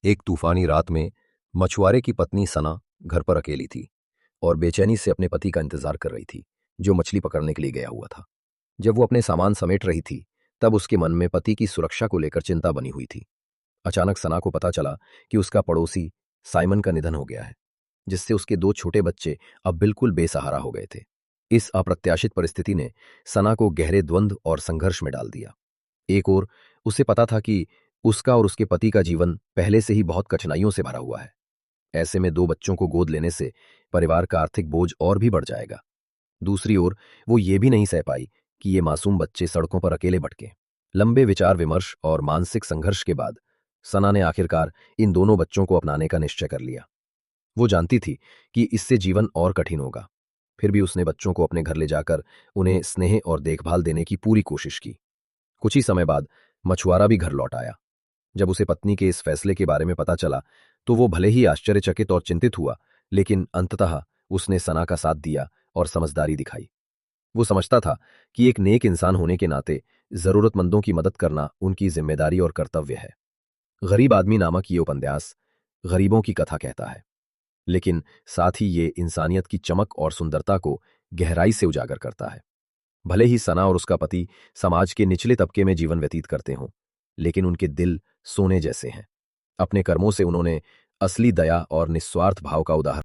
एक तूफानी रात में मछुआरे की पत्नी सना घर पर अकेली थी और बेचैनी से अपने पति का इंतजार कर रही थी, जो मछली पकड़ने के लिए गया हुआ था। जब वो अपने सामान समेट रही थी, तब उसके मन में पति की सुरक्षा को लेकर चिंता बनी हुई थी। अचानक सना को पता चला कि उसका पड़ोसी साइमन का निधन हो गया है, जिससे उसके दो छोटे बच्चे अब बिल्कुल बेसहारा हो गए थे। इस अप्रत्याशित परिस्थिति ने सना को गहरे द्वंद्व और संघर्ष में डाल दिया। एक ओर उसे पता था कि उसका और उसके पति का जीवन पहले से ही बहुत कठिनाइयों से भरा हुआ है। ऐसे में दो बच्चों को गोद लेने से परिवार का आर्थिक बोझ और भी बढ़ जाएगा। दूसरी ओर वो ये भी नहीं सह पाई कि ये मासूम बच्चे सड़कों पर अकेले भटके। लंबे विचार विमर्श और मानसिक संघर्ष के बाद सना ने आखिरकार इन दोनों बच्चों को अपनाने का निश्चय कर लिया। वो जानती थी कि इससे जीवन और कठिन होगा, फिर भी उसने बच्चों को अपने घर ले जाकर उन्हें स्नेह और देखभाल देने की पूरी कोशिश की। कुछ ही समय बाद मछुआरा भी घर लौट आया। जब उसे पत्नी के इस फैसले के बारे में पता चला, तो वो भले ही आश्चर्यचकित और चिंतित हुआ, लेकिन अंततः उसने सना का साथ दिया और समझदारी दिखाई। वो समझता था कि एक नेक इंसान होने के नाते जरूरतमंदों की मदद करना उनकी जिम्मेदारी और कर्तव्य है। गरीब आदमी नामक ये उपन्यास गरीबों की कथा कहता है, लेकिन साथ ही ये इंसानियत की चमक और सुंदरता को गहराई से उजागर करता है। भले ही सना और उसका पति समाज के निचले तबके में जीवन व्यतीत करते हों, लेकिन उनके दिल सोने जैसे हैं। अपने कर्मों से उन्होंने असली दया और निस्वार्थ भाव का उदाहरण